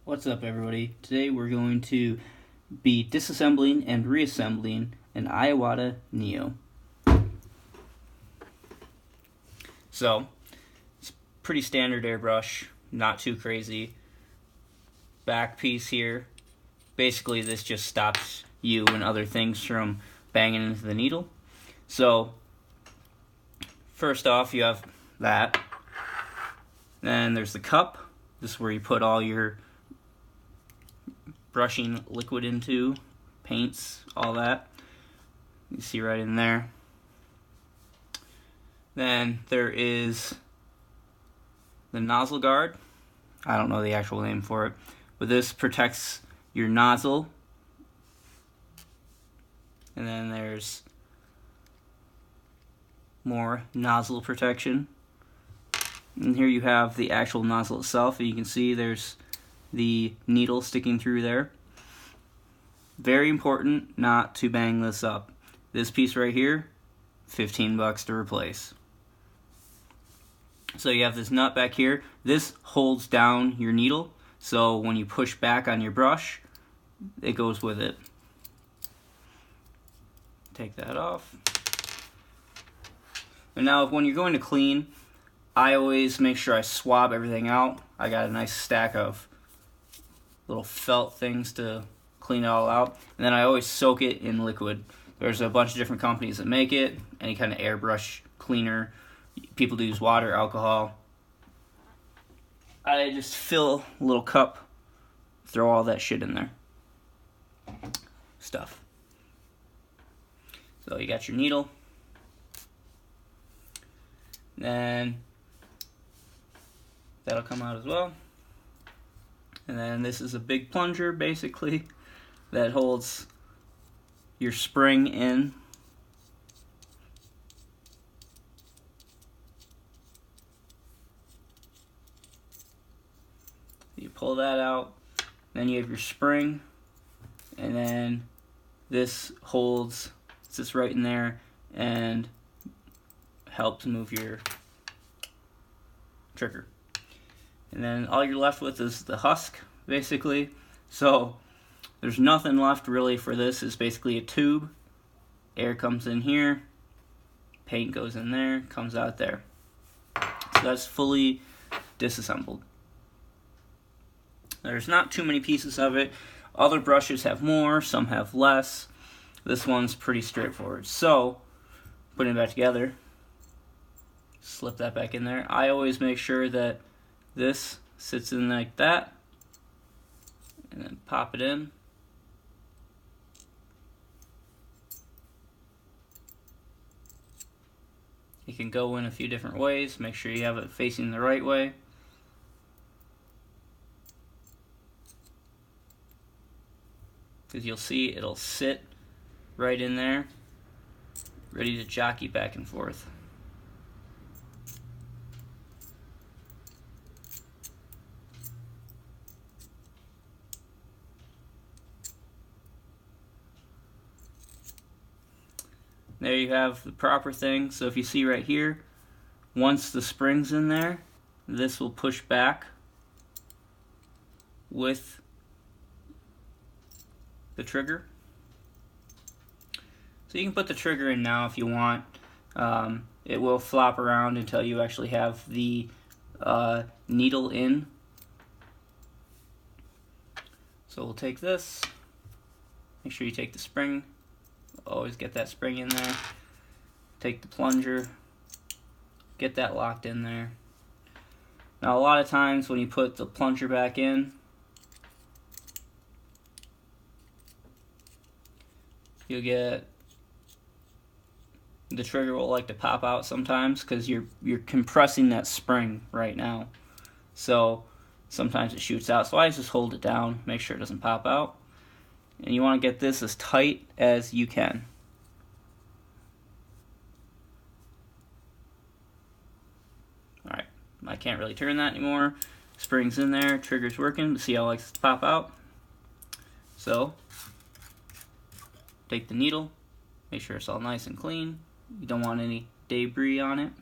What's up, everybody? Today we're going to be disassembling and reassembling an Iwata Neo. So, it's pretty standard airbrush, not too crazy. Back piece here. Basically, this just stops you and other things from banging into the needle. So, first off, you have that. Then there's the cup. This is where you put all your brushing liquid into, paints, all that. You see right in there. Then there is the nozzle guard. I don't know the actual name for it, but this protects your nozzle. And then there's more nozzle protection. And here you have the actual nozzle itself. You can see there's the needle sticking through there. Very important not to bang this up. This piece right here, $15 to replace. So you have this nut back here. This holds down your needle, so when you push back on your brush, it goes with it. Take that off. And now when you're going to clean, I always make sure I swab everything out. I got a nice stack of little felt things to clean it all out. And then I always soak it in liquid. There's a bunch of different companies that make it. Any kind of airbrush cleaner. People use water, alcohol. I just fill a little cup, throw all that shit in there. Stuff. So you got your needle. Then that'll come out as well. And then this is a big plunger, basically, that holds your spring in. You pull that out, then you have your spring, and then this holds, sits right in there and helps move your trigger. And then all you're left with is the husk, basically. So there's nothing left really for this. It's basically a tube. Air comes in here, paint goes in there, comes out there. So that's fully disassembled. There's not too many pieces of it. Other brushes have more, some have less. This one's pretty straightforward. So, putting it back together, slip that back in there. I always make sure that this sits in like that, and then pop it in. You can go in a few different ways. Make sure you have it facing the right way. Because you'll see it'll sit right in there, ready to jockey back and forth. There you have the proper thing. So if you see right here, once the spring's in there, this will push back with the trigger. So you can put the trigger in now if you want. It will flop around until you actually have the needle in. So we'll take this. Make sure you take the spring. Always get that spring in there. Take the plunger. Get that locked in there. Now a lot of times when you put the plunger back in, you'll get the trigger will like to pop out sometimes because you're compressing that spring right now. So sometimes it shoots out. So I just hold it down, make sure it doesn't pop out. And you want to get this as tight as you can. Alright, I can't really turn that anymore. Spring's in there, trigger's working. See how it likes to pop out? So, take the needle, make sure it's all nice and clean. You don't want any debris on it.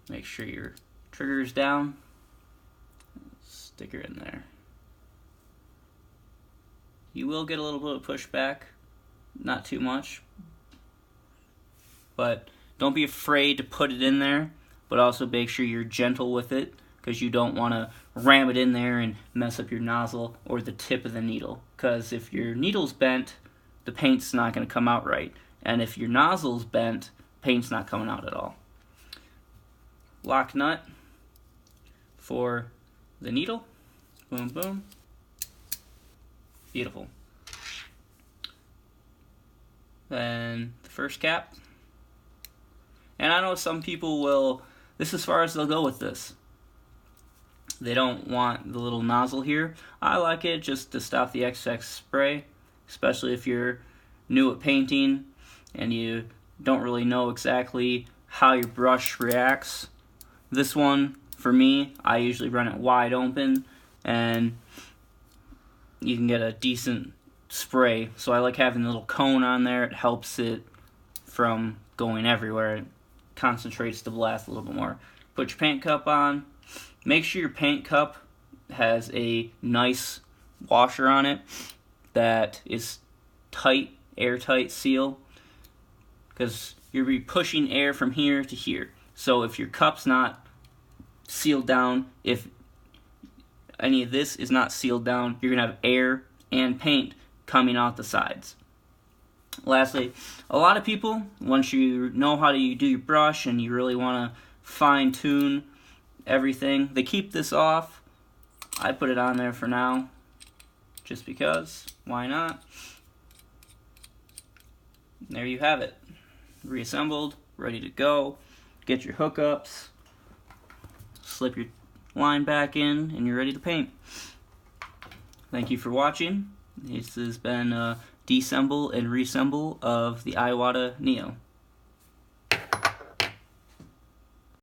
Make sure your trigger's down. stick her in there. You will get a little bit of pushback, not too much, but don't be afraid to put it in there, but also make sure you're gentle with it, because you don't want to ram it in there and mess up your nozzle or the tip of the needle, because if your needle's bent, the paint's not going to come out right, and if your nozzle's bent, paint's not coming out at all. Lock nut for the needle. Boom, boom. Beautiful. Then the first cap. And I know some people will, this is as far as they'll go with this. They don't want the little nozzle here. I like it just to stop the excess spray, especially if you're new at painting and you don't really know exactly how your brush reacts. This one, for me, I usually run it wide open and you can get a decent spray. So I like having a little cone on there. It helps it from going everywhere. It concentrates the blast a little bit more. Put your paint cup on. Make sure your paint cup has a nice washer on it that is tight, airtight seal, because you'll be pushing air from here to here. So if your cup's not sealed down, if any of this is not sealed down, you're going to have air and paint coming out the sides. Lastly, a lot of people, once you know how to do your brush and you really want to fine tune everything, they keep this off. I put it on there for now, just because. Why not? There you have it. Reassembled, ready to go. Get your hookups, slip your line back in, and you're ready to paint. Thank you for watching. This has been a deassemble and reassemble of the Iwata Neo.